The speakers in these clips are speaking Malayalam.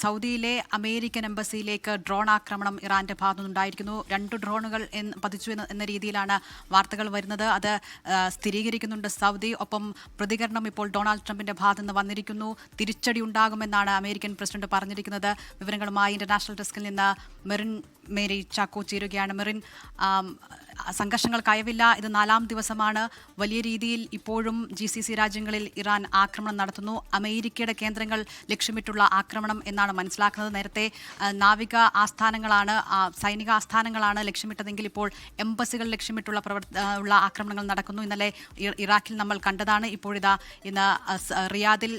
സൗദിയിലെ അമേരിക്കൻ എംബസിയിലേക്ക് ഡ്രോൺ ആക്രമണം ഇറാന്റെ ഭാഗത്തുനിന്നുണ്ടായിരിക്കുന്നു. 2 ഡ്രോണുകൾ പതിച്ചു എന്ന രീതിയിലാണ് വാർത്തകൾ വരുന്നത്. അത് സ്ഥിരീകരിക്കുന്നുണ്ട് സൗദി. ഒപ്പം പ്രതികരണം ഇപ്പോൾ ഡൊണാൾഡ് ട്രംപിന്റെ ഭാഗത്തുനിന്ന് വന്നിരിക്കുന്നു. തിരിച്ചടി ഉണ്ടാകുമെന്നാണ് അമേരിക്കൻ പ്രസിഡന്റ് പറഞ്ഞിരിക്കുന്നത്. വിവരങ്ങളുമായി ഇന്റർനാഷണൽ ഡെസ്കിൽ നിന്ന് മെറിൻ മേരി ചാക്കോ ചേരുകയാണ്. മെറിൻ, സംഘർഷങ്ങൾ കയവില്ല. ഇത് 4ാം ദിവസമാണ്. വലിയ രീതിയിൽ ഇപ്പോഴും GCC രാജ്യങ്ങളിൽ ഇറാൻ ആക്രമണം നടത്തുന്നു. അമേരിക്കയുടെ കേന്ദ്രങ്ങൾ ലക്ഷ്യമിട്ടുള്ള ആക്രമണം എന്നാണ് മനസ്സിലാക്കുന്നത്. നേരത്തെ നാവിക ആസ്ഥാനങ്ങളാണ്, സൈനിക ആസ്ഥാനങ്ങളാണ് ലക്ഷ്യമിട്ടതെങ്കിൽ ഇപ്പോൾ എംബസികൾ ലക്ഷ്യമിട്ടുള്ള ആക്രമണങ്ങൾ നടക്കുന്നു. ഇന്നലെ ഇറാഖിൽ നമ്മൾ കണ്ടതാണ്. ഇപ്പോഴിതാ ഇന്ന് റിയാദിൽ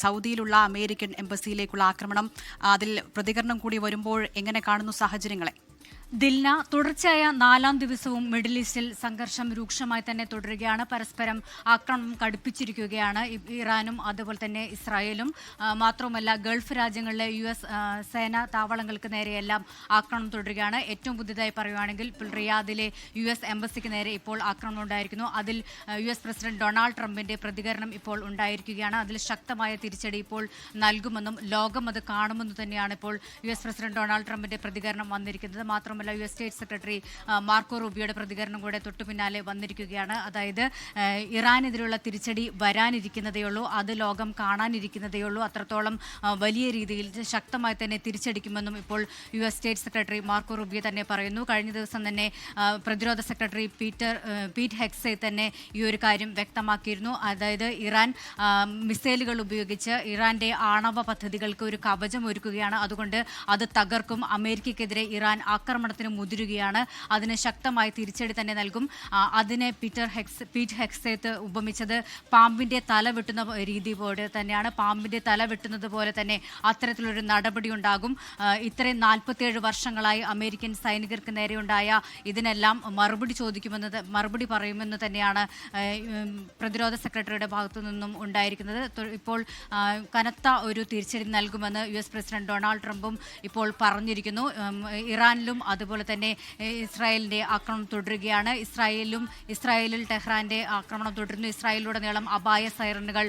സൗദിയിലുള്ള അമേരിക്കൻ എംബസിയിലേക്കുള്ള ആക്രമണം. അതിൽ പ്രതികരണം കൂടി വരുമ്പോൾ എങ്ങനെ കാണുന്നു സാഹചര്യങ്ങളെ? ദിൽന, തുടർച്ചയായ 4ാം ദിവസവും മിഡിൽ ഈസ്റ്റിൽ സംഘർഷം രൂക്ഷമായി തന്നെ തുടരുകയാണ്. പരസ്പരം ആക്രമണം കടുപ്പിച്ചിരിക്കുകയാണ് ഇറാനും അതുപോലെ തന്നെ ഇസ്രായേലും. മാത്രവുമല്ല ഗൾഫ് രാജ്യങ്ങളിലെ US സേനാ താവളങ്ങൾക്ക് നേരെയെല്ലാം ആക്രമണം തുടരുകയാണ്. ഏറ്റവും പുതിയതായി പറയുകയാണെങ്കിൽ റിയാദിലെ US എംബസിക്ക് നേരെ ഇപ്പോൾ ആക്രമണം ഉണ്ടായിരിക്കുന്നു. അതിൽ US പ്രസിഡന്റ് ഡൊണാൾഡ് ട്രംപിന്റെ പ്രതികരണം ഇപ്പോൾ ഉണ്ടായിരിക്കുകയാണ്. അതിൽ ശക്തമായ തിരിച്ചടി ഇപ്പോൾ നൽകുമെന്നും ലോകം അത് കാണുമെന്നും തന്നെയാണ് ഇപ്പോൾ US പ്രസിഡന്റ് ഡൊണാൾഡ് ട്രംപിന്റെ പ്രതികരണം വന്നിരിക്കുന്നത്. മാത്രമല്ല US സ്റ്റേറ്റ് സെക്രട്ടറി മാർക്കോ റൂബിയോയുടെ പ്രതികരണം കൂടെ തൊട്ടു പിന്നാലെ വന്നിരിക്കുകയാണ്. അതായത് ഇറാനെതിരെയുള്ള തിരിച്ചടി വരാനിരിക്കുന്നതേയുള്ളൂ, അത് ലോകം കാണാനിരിക്കുന്നതേയുള്ളൂ. അത്രത്തോളം വലിയ രീതിയിൽ ശക്തമായി തന്നെ തിരിച്ചടിക്കുമെന്നും ഇപ്പോൾ US state secretary Marco Rubio തന്നെ പറയുന്നു. കഴിഞ്ഞ ദിവസം തന്നെ പ്രതിരോധ സെക്രട്ടറി പീറ്റ് ഹെക്സെ തന്നെ ഈ ഒരു കാര്യം വ്യക്തമാക്കിയിരുന്നു. അതായത് ഇറാൻ മിസൈലുകൾ ഉപയോഗിച്ച് ഇറാന്റെ ആണവ പദ്ധതികൾക്ക് ഒരു കവചം ഒരുക്കുകയാണ്, അതുകൊണ്ട് അത് തകർക്കും. അമേരിക്കയ്ക്കെതിരെ ഇറാൻ ആക്രമണത്തിന് മുതിരുകയാണ്, അതിന് ശക്തമായ തിരിച്ചടി തന്നെ നൽകും. അതിനെ പീറ്റ് ഹെക്സേത്ത് ഉപമിച്ചത് പാമ്പിന്റെ തല വെട്ടുന്ന രീതി പോലെ തന്നെയാണ്. പാമ്പിന്റെ തല വെട്ടുന്നത് പോലെ തന്നെ അത്തരത്തിലൊരു നടപടി ഉണ്ടാകും. ഇത്രയും 47 വർഷങ്ങളായി അമേരിക്കൻ സൈനികർക്ക് നേരെയുണ്ടായ ഇതിനെല്ലാം മറുപടി പറയുമെന്ന് തന്നെയാണ് പ്രതിരോധ സെക്രട്ടറിയുടെ ഭാഗത്തു നിന്നും ഉണ്ടായിരിക്കുന്നത്. ഇപ്പോൾ കനത്ത ഒരു തിരിച്ചടി നൽകുമെന്ന് US പ്രസിഡന്റ് ഡൊണാൾഡ് ട്രംപും ഇപ്പോൾ പറഞ്ഞിരിക്കുന്നു. ഇറാനിലും അതുപോലെ തന്നെ ഇസ്രായേലിന്റെ ആക്രമണം തുടരുകയാണ്. ഇസ്രായേലിൽ ടെഹ്റാന്റെ ആക്രമണം തുടരുന്നു. ഇസ്രായേലിലുടനീളം അപായ സൈറനുകൾ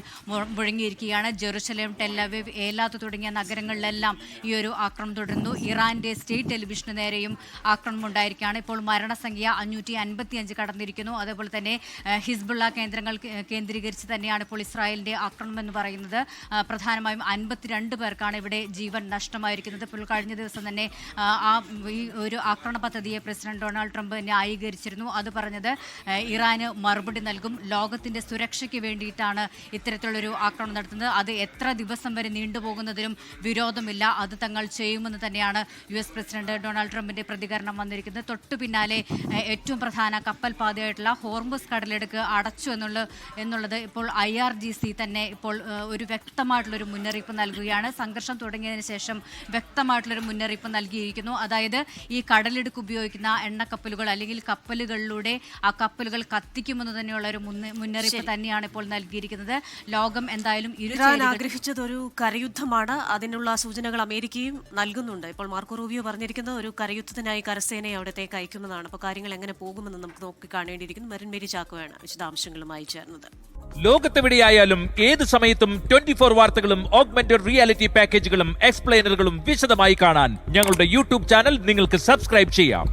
മുഴങ്ങിയിരിക്കുകയാണ്. ജെറുസലേം, ടെൽ-അവീവ്, ഏലാത്ത് തുടങ്ങിയ നഗരങ്ങളിലെല്ലാം ഈ ഒരു ആക്രമണം തുടരുന്നു. ഇറാന്റെ സ്റ്റേറ്റ് ടെലിവിഷന് നേരെയും ആക്രമണം ഉണ്ടായിരിക്കുകയാണ്. ഇപ്പോൾ മരണസംഖ്യ 555 കടന്നിരിക്കുന്നു. അതേപോലെ തന്നെ ഹിസ്ബുള്ള കേന്ദ്രങ്ങൾ കേന്ദ്രീകരിച്ച് തന്നെയാണ് ഇപ്പോൾ ഇസ്രായേലിന്റെ ആക്രമണം എന്ന് പറയുന്നത്. പ്രധാനമായും 52 പേർക്കാണ് ഇവിടെ ജീവൻ നഷ്ടമായിരിക്കുന്നത്. ഇപ്പോൾ കഴിഞ്ഞ ദിവസം തന്നെ ഈ ഒരു ആക്രമണ പദ്ധതിയെ പ്രസിഡന്റ് ഡൊണാൾഡ് ട്രംപ് ന്യായീകരിച്ചിരുന്നു. അത് പറഞ്ഞത് ഇറാന് മറുപടി നൽകും, ലോകത്തിന്റെ സുരക്ഷയ്ക്ക് വേണ്ടിയിട്ടാണ് ഇത്തരത്തിലുള്ളൊരു ആക്രമണം നടത്തുന്നത്, അത് എത്ര ദിവസം വരെ നീണ്ടുപോകുന്നതിലും വിരോധമില്ല, അത് തങ്ങൾ ചെയ്യുമെന്ന് തന്നെയാണ് US പ്രസിഡന്റ് ഡൊണാൾഡ് ട്രംപിന്റെ പ്രതികരണം വന്നിരിക്കുന്നത്. തൊട്ടു പിന്നാലെ ഏറ്റവും പ്രധാന കപ്പൽ പാതയായിട്ടുള്ള ഹോർമുസ് കടലിടുക്ക് അടച്ചു എന്നുള്ളത് ഇപ്പോൾ IRGC തന്നെ ഇപ്പോൾ ഒരു വ്യക്തമായിട്ടുള്ളൊരു മുന്നറിയിപ്പ് നൽകുകയാണ്. സംഘർഷം തുടങ്ങിയതിന് ശേഷം വ്യക്തമായിട്ടുള്ളൊരു മുന്നറിയിപ്പ് നൽകിയിരിക്കുന്നു. അതായത് ഈ കടലിടുക്ക് ഉപയോഗിക്കുന്ന എണ്ണക്കപ്പലുകൾ അല്ലെങ്കിൽ കപ്പലുകളിലൂടെ ആ കപ്പലുകൾ കത്തിക്കുമെന്ന് തന്നെയുള്ള ഒരു മുന്നറിയിപ്പ് തന്നെയാണ് ഇപ്പോൾ നൽകിയിരിക്കുന്നത്. ലോകം എന്തായാലും ഇറാൻ ആഗ്രഹിച്ചത് ഒരു കരയുദ്ധമാണ്. അതിനുള്ള സൂചനകൾ അമേരിക്കയും നൽകുന്നുണ്ട്. ഇപ്പോൾ മാർക്കോ റൂബിയോ പറഞ്ഞിരിക്കുന്നത് ഒരു കരയുദ്ധത്തിനായി കരസേനയെ അവിടത്തേക്ക് അയക്കുന്നതാണ്. അപ്പോൾ കാര്യങ്ങൾ എങ്ങനെ പോകുമെന്ന് നമുക്ക് നോക്കി കാണേണ്ടിയിരിക്കുന്നു. മെറിൻ മേരി ചാക്കോയാണ് വിശദാംശങ്ങളുമായി ചേർന്നത്. ലോകത്തെവിടെയായാലും ഏത് സമയത്തും 24 വാർത്തകളും ഓഗ്മെന്റഡ് റിയാലിറ്റി പാക്കേജുകളും എക്സ്പ്ലെയിനറുകളും വിശദമായി കാണാൻ ഞങ്ങളുടെ YouTube ചാനൽ നിങ്ങൾക്ക് സബ്സ്ക്രൈബ് ചെയ്യാം.